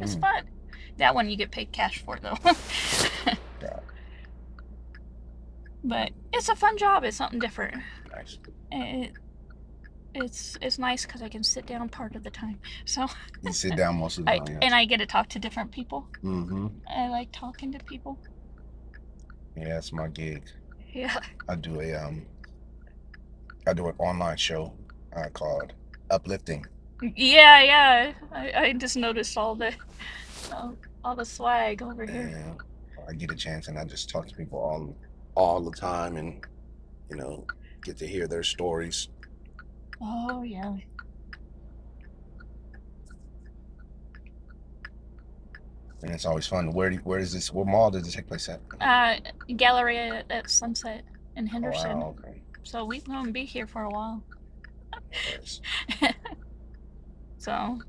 It's Mm. fun. That one you get paid cash for though. God, But it's a fun job. It's something different. nice. It, it's nice because I can sit down part of the time. So You sit down most of the time, yes. I get to talk to different people. Mm-hmm. I like talking to people. Yeah, that's my gig. Yeah. I do a I do an online show called UpLyfting. Yeah, yeah. I just noticed uh, all the swag over here. And I get a chance and I just talk to people all the time and you know get to hear their stories. Oh yeah. And it's always fun. Where is this? What mall does this take place at? Uh, Gallery at Sunset in Oh Henderson. wow, okay. So we're gonna be here for a while. Yes. So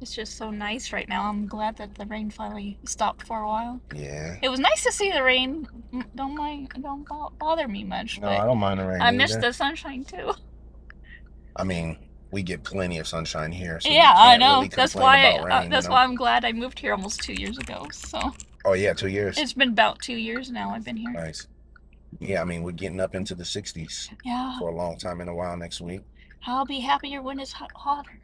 it's just so nice right now. I'm glad that the rain finally stopped for a while. Yeah. It was nice to see the rain. Don't bother me much, No, but I don't mind the rain I miss either. the sunshine too. I mean, we get plenty of sunshine here, so you Yeah, I can't know. really complain about rain, you That's know? why I'm glad I moved here almost 2 years ago. So Oh yeah, 2 years. it's been about 2 years now I've been here. Nice. Yeah, I mean, we're getting up into the 60s Yeah, for a long time in a while next week. I'll be happier when it's hotter.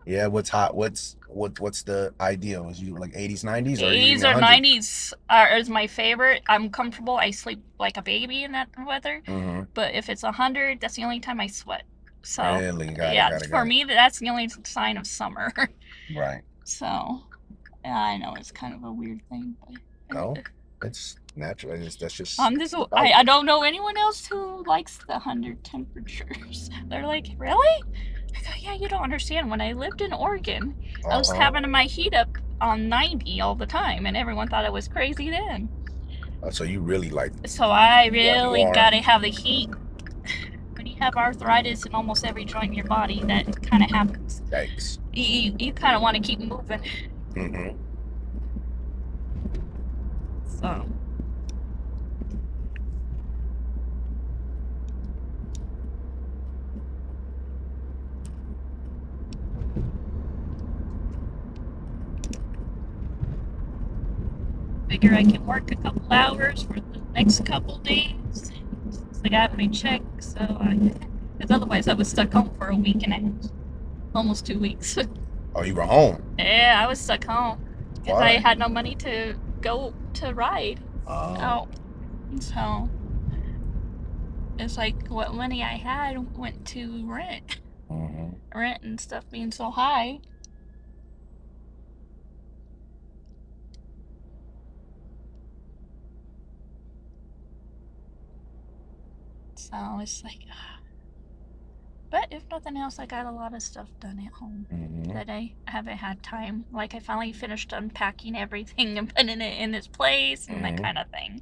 Yeah, what's hot? What's the ideal? Is you like 80s, 90s, or you give 80s me or 100? 90s is my favorite. I'm comfortable. I sleep like a baby in that weather. Mm-hmm. But if it's 100, that's the only time I sweat. So, Really? Got it, yeah, got it, for got it. me, that's the only sign of summer. Right. So, yeah, I know it's kind of a weird thing, No, but it's natural. That's just this life. I don't know anyone else who likes the 100 temperatures. They're like, really? I go, yeah, you don't understand. When I lived in Oregon, I was Uh-huh. having my heat up on 90 all the time, and everyone thought I was crazy then. So you really like So I want really warm. gotta have the heat. When you have arthritis in almost every joint in your body, that kind of happens. Yikes. You kind of want to keep moving. Mm-hmm. So, figure I can work a couple hours for the next couple days. Since I got my check, because otherwise I was stuck home for a week and a half, almost 2 weeks. Oh, you were home. Yeah, I was stuck home because I Why? had no money to go to ride Oh. out. So it's like what money I had went to rent, Mm-hmm. rent and stuff being so high. So it's like, but if nothing else, I got a lot of stuff done at home Mm-hmm. that I haven't had time. Like I finally finished unpacking everything and putting it in its place and that Mm-hmm. kind of thing.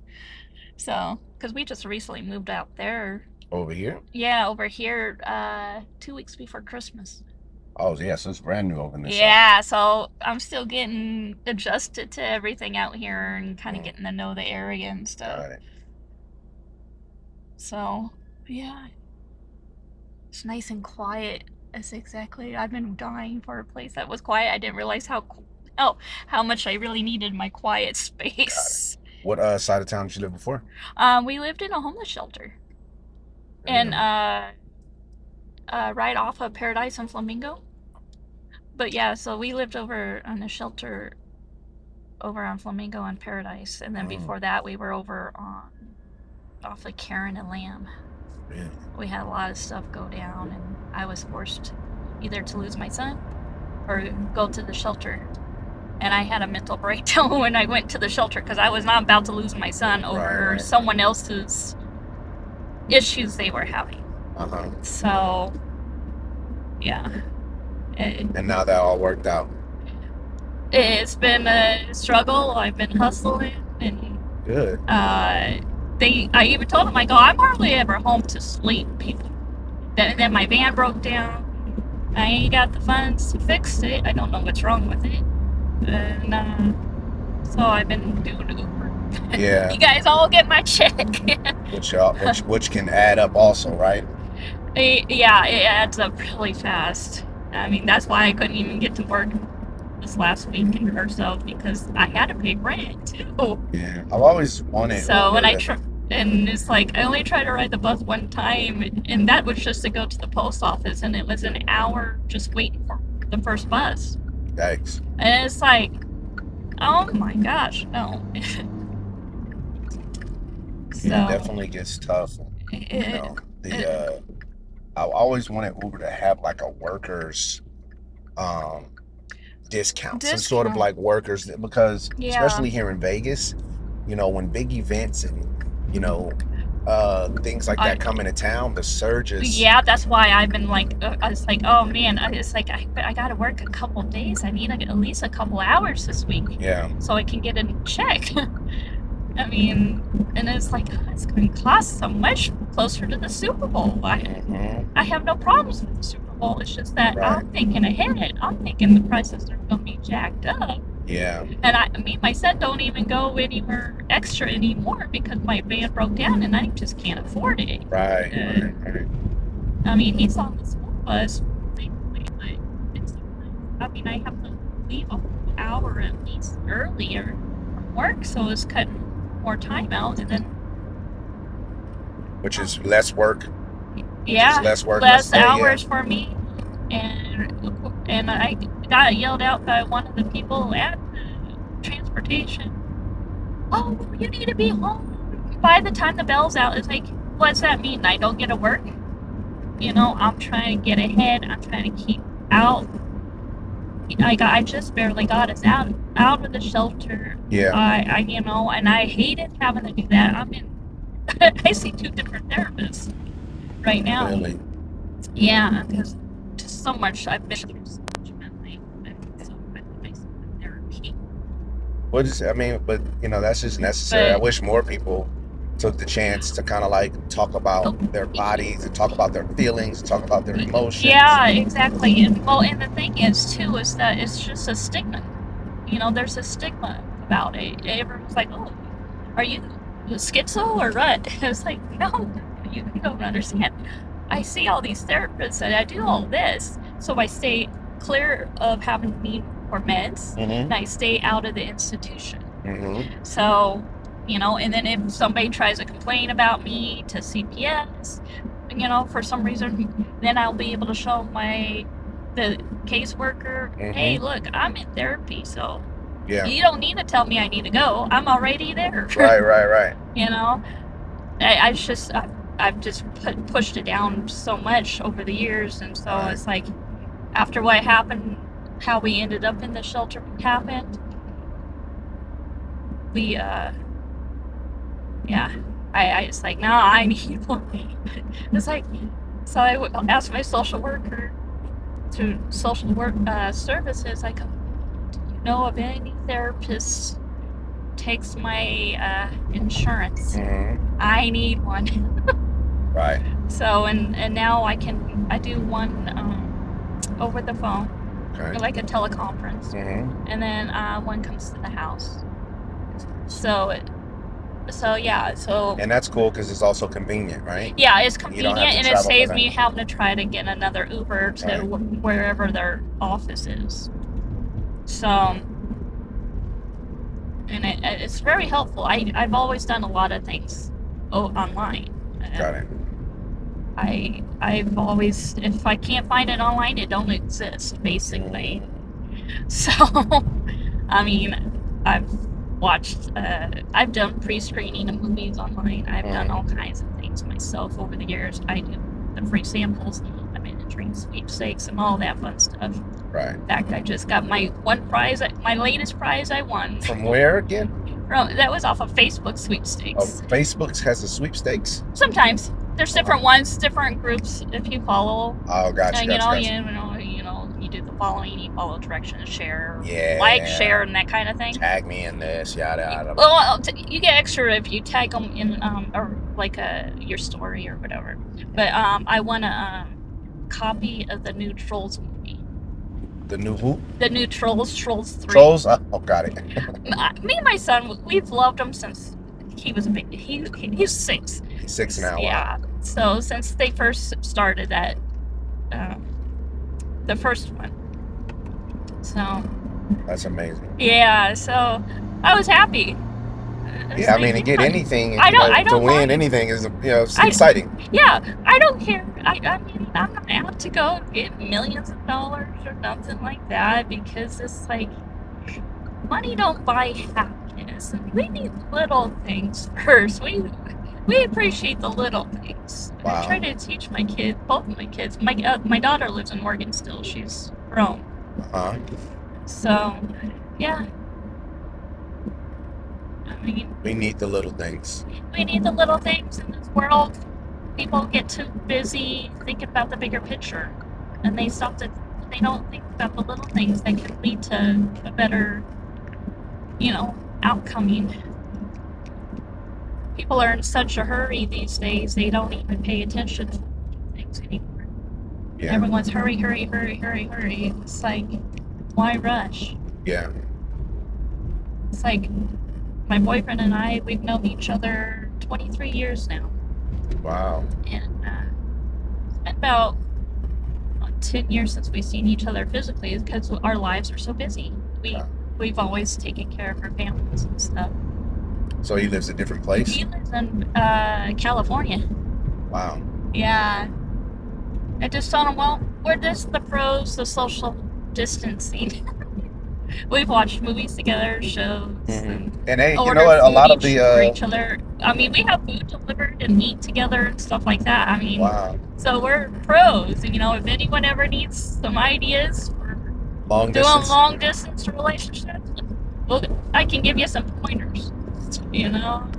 So, because we just recently moved out there. Over here? Yeah, over here, 2 weeks before Christmas. Oh, yeah, so it's brand new over in this side. Yeah, so I'm still getting adjusted to everything out here and kind of Mm, getting to know the area and stuff. got it. So, yeah, it's nice and quiet. That's exactly. I've been dying for a place that was quiet. I didn't realize oh, how much I really needed my quiet Got it. space. What side of town did you live before? We lived in a homeless shelter, and Really? right off of Paradise and Flamingo. But yeah, so we lived over on the shelter over on Flamingo and Paradise, and then Mm, before that we were over on off of Karen and Lamb. really? We had a lot of stuff go down, and I was forced either to lose my son or go to the shelter. And I had a mental breakdown when I went to the shelter because I was not about to lose my son Right, over right. someone else's issues they were having. Uh-huh. So, yeah. It, And now that all worked out. it's been a struggle. I've been hustling, and Good. I even told them, I go, I'm hardly ever home to sleep, people. Then my van broke down. I ain't got the funds to fix it. I don't know what's wrong with it. And so I've been doing Uber. Yeah. You guys all get my check. Which can add up also, right? Yeah, it adds up really fast. I mean, that's why I couldn't even get to work this last week or so, because I had to pay rent too. Yeah, I've always wanted So Uber when to. and it's like I only tried to ride the bus one time, and that was just to go to the post office, and it was an hour just waiting for the first bus. Yikes. And it's like, oh my gosh, no. Yeah, it So definitely gets tough. You it, know, it, I always wanted Uber to have like a workers um discount, some sort of discount, like workers, because yeah. especially here in Vegas, when big events and things like I that come into town, the surges. Yeah, that's why I've been like, I was like, oh man, it's like I gotta work a couple days. I need like, at least a couple hours this week Yeah. so I can get a check. I mean, and it's like, oh, it's going to cost so much closer to the Super Bowl. I have no problems with the Super Bowl. It's just that Right. I'm thinking ahead. I'm thinking the prices are going to be jacked up. Yeah. And my son don't even go anywhere extra anymore because my van broke down and I just can't afford it. Right. I mean, he's on the school bus, thankfully, but it's, I mean, I have to leave a whole hour at least earlier from work, so it's cutting more time out, and then Which is less work. yeah, Less work, less pay, hours for me, and I got yelled out by one of the people at the transportation. Oh, you need to be home by the time the bell's out. It's like, what's that mean? I don't get to work? I'm trying to get ahead. I'm trying to keep out. I just barely got us out of the shelter. Yeah. And I hated having to do that. I see 2 different therapists right now. Really? Yeah, because just so much I've been through so much mentally, so I see therapy. But that's just necessary. I But wish more people took the chance to kind of like talk about their bodies and talk about their feelings, talk about their emotions. yeah, exactly. And the thing is too is that it's just a stigma. There's a stigma about it. Everyone's like, "Oh, are you schizo or what?" It's like, no, you don't understand. I see all these therapists and I do all this, so I stay clear of having to need more meds, and I stay out of the institution. So, and then if somebody tries to complain about me to CPS, for some reason, then I'll be able to show the caseworker, hey, look, I'm in therapy, so Yeah. you don't need to tell me I need to go. I'm already there. Right. I've just pushed it down so much over the years, and so it's like after what happened, how we ended up in the shelter happened, we yeah, I it's like, no, I need one. It's like, so I asked my social worker through social work services. I go, do you know of any therapists takes my insurance? I need one. Right. So and now I do one over the phone, like a teleconference, and then one comes to the house. So yeah, and that's cool because it's also convenient, right? Yeah, it's convenient, and it saves me me having to try to get another Uber to wherever their office is. So, and it's very helpful. I've always done a lot of things online. Got it. I've always, if I can't find it online, it don't exist, basically. So, I mean, I've done pre-screening of movies online. I've done all kinds of things myself over the years. I do the free samples. I've been in dream sweepstakes and all that fun stuff. Right. In fact, I just got my my latest prize I won. From where again? That was off of Facebook sweepstakes. Oh, Facebook has a sweepstakes? Sometimes. There's different ones, different groups if you follow. Oh, gotcha. You do the following, you follow directions, share, like, share, and that kind of thing. Tag me in this, yada. Well, you get extra if you tag them in, or like your story or whatever. But I won a copy of the new Trolls movie. The new who? The new Trolls 3. Trolls? Oh, got it. Me and my son, we've loved them since he was a baby. He's 6. He's 6 now. Yeah. Wow. So since they first started that, the first one. So That's amazing. yeah, so I was happy. It's Yeah, I like, mean, to get yeah, anything, I to don't win mind. anything is, it's I exciting. yeah, I don't care. I mean, I'm not out to go get millions of dollars or nothing like that because it's like money don't buy happiness, and we need little things first. We appreciate the little things. I try Wow. to teach my kids, both of my kids. My daughter lives in Oregon still. She's grown. Uh-huh. So, yeah. I mean, We need the little things. we need the little things in this world. People get too busy thinking about the bigger picture, and they don't think about the little things that can lead to a better, outcoming. People are in such a hurry these days, they don't even pay attention to things anymore. Yeah. Everyone's hurry, hurry, hurry, hurry, hurry. It's like, why rush? Yeah. It's like my boyfriend and I, we've known each other 23 years now. Wow. And it's been about 10 years since we've seen each other physically because our lives are so busy. Wow. We've always taken care of our families and stuff. So he lives a different place? He lives in California. Wow. Yeah. I just told him, well, we're just the pros, the social distancing. We've watched movies together, shows, and And hey, you know ordered what? A food lot of each for the each other. I mean, we have food delivered and eat together and stuff like that. I mean, wow, so we're pros. And, if anyone ever needs some ideas for long doing distance. long distance relationships, well, I can give you some pointers. You know,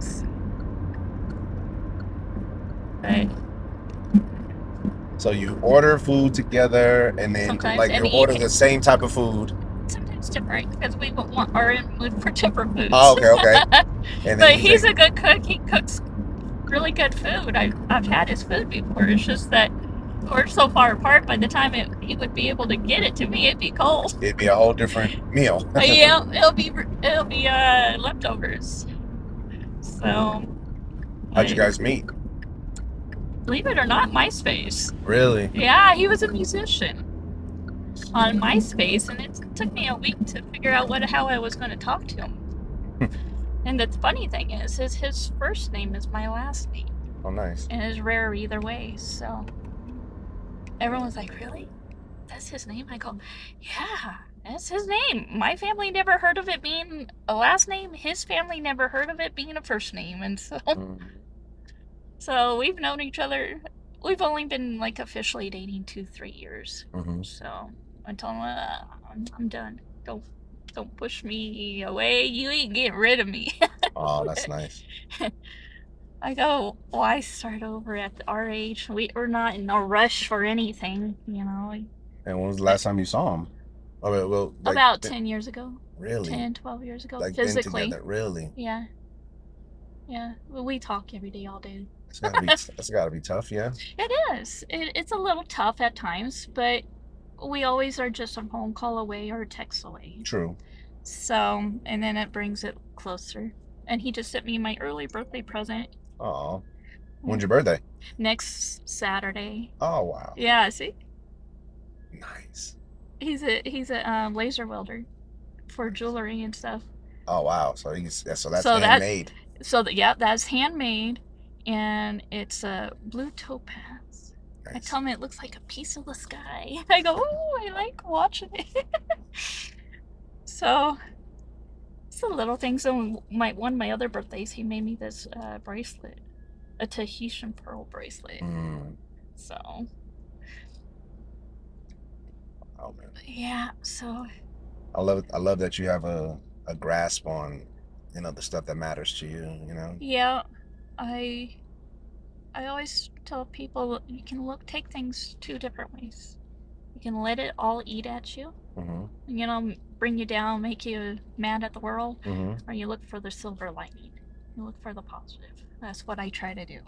but So you order food together, and then sometimes like you and order eat the same type of food. sometimes different because we are in mood for different foods. Oh, okay, okay. And then But you he's take. a good cook. He cooks really good food. I've had his food before. It's just that we're so far apart. By the time he would be able to get it to me, it'd be cold. It'd be a whole different meal. Yeah, it'll be leftovers. So, How'd you I, guys meet? believe it or not, MySpace. Really? Yeah, he was a musician on MySpace, and it took me a week to figure out how I was going to talk to him. And the funny thing is his first name is my last name, Oh, nice. and it's rare either way. So everyone's like, "Really? That's his name?" I go, "Yeah, that's his name. My family never heard of it being a last name. His family never heard of it being a first name, and so so we've known each other. We've only been like officially dating 3 years. Mm-hmm. So I told him, I'm done. Don't push me away. You ain't getting rid of me." Oh, that's nice. I go, why start over at our age? We're not in a rush for anything, And when was the But last time you saw him? Oh, well, like, about 10 years ago, really? 10, 12 years ago, Like, been physically. together? Really? Yeah, yeah. Well, we talk every day, all day. That's gotta be tough, yeah. It is. It's a little tough at times, but we always are just a phone call away or a text away. True. So, and then it brings it closer. And he just sent me my early birthday present. Oh, when's your birthday? Next Saturday. Oh, wow. Yeah, see? Nice. He's a laser welder for jewelry and stuff. Oh, wow. So that's So that handmade. yeah, that's handmade, and it's a blue topaz. I Nice. tell him it looks like a piece of the sky. I go, oh, I like watching it. So it's the little things. So one of my other birthdays, he made me this bracelet, a Tahitian pearl bracelet. So Oh man. yeah, so I love that you have a grasp on, the stuff that matters to you. yeah, I I always tell people you can take things two different ways. You can let it all eat at you, bring you down, make you mad at the world, or you look for the silver lining. You look for the positive. That's what I try to do.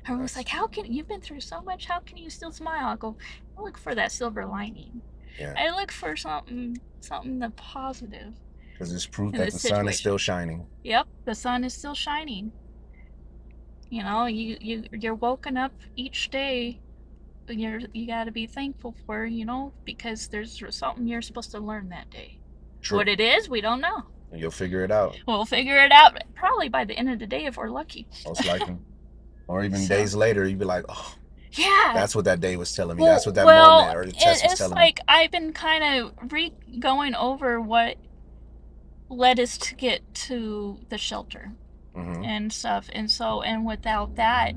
Everyone's like, "How can you've been through so much? How can you still smile?" I go, I look for that silver lining. Yeah. I look for something the positive Because it's proof in that this the sun is situation. still shining. Yep, the sun is still shining. You know, you're woken up each day. And you got to be thankful for, you know, because there's something you're supposed to learn that day. What True. it is, we don't know. You'll figure it out, We'll figure it out probably by the end of the day if we're lucky. most likely. Or even So, days later, you'd be like, oh, yeah. that's what that day was telling me. That's Well, what that well, moment or the test was it's telling me. like I've been kind of going over what led us to get to the shelter Mm-hmm. and stuff. And so, and without that,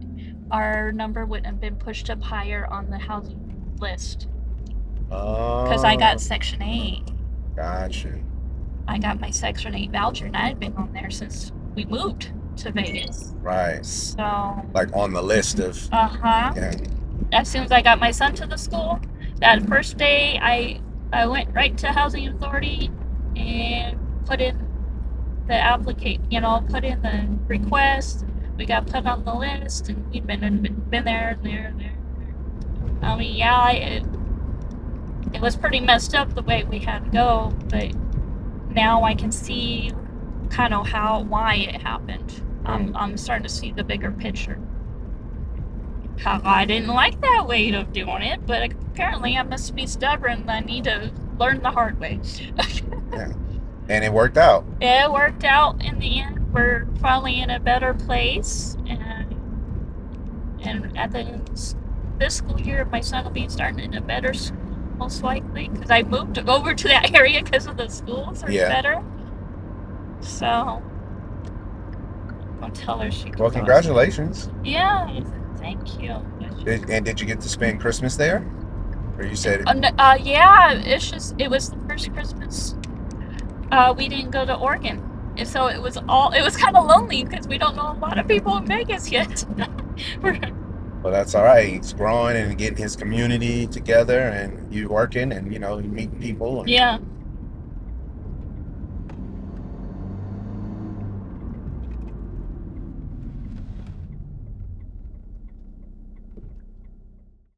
our number wouldn't have been pushed up higher on the housing list because I got Oh, Section 8. gotcha. I got my Section 8 voucher, and I had been on there since we moved to Vegas. Right. So, Like on the list of, uh-huh. yeah. As soon as I got my son to the school, that first day I went right to Housing Authority and put in the put in the request. We got put on the list, and we've been there and there and there. I mean, yeah, it was pretty messed up the way we had to go, but now I can see kind of why it happened. I'm starting to see the bigger picture. How I didn't like that way of doing it, but apparently I must be stubborn. I need to learn the hard way. Yeah. And it worked out. It worked out in the end. We're finally in a better place, and at the end of this school year, my son will be starting in a better school, most likely, because I moved over to that area because of the schools are Yeah. better. So I'll tell her she can Well, go outside. congratulations. Yeah, thank you. And did you get to spend Christmas there? Or you said, Yeah, it was the first Christmas we didn't go to Oregon. And so it was kind of lonely because we don't know a lot of people in Vegas yet. well, that's all right. He's growing and getting his community together, and you working, and you know, you meet people, and Yeah.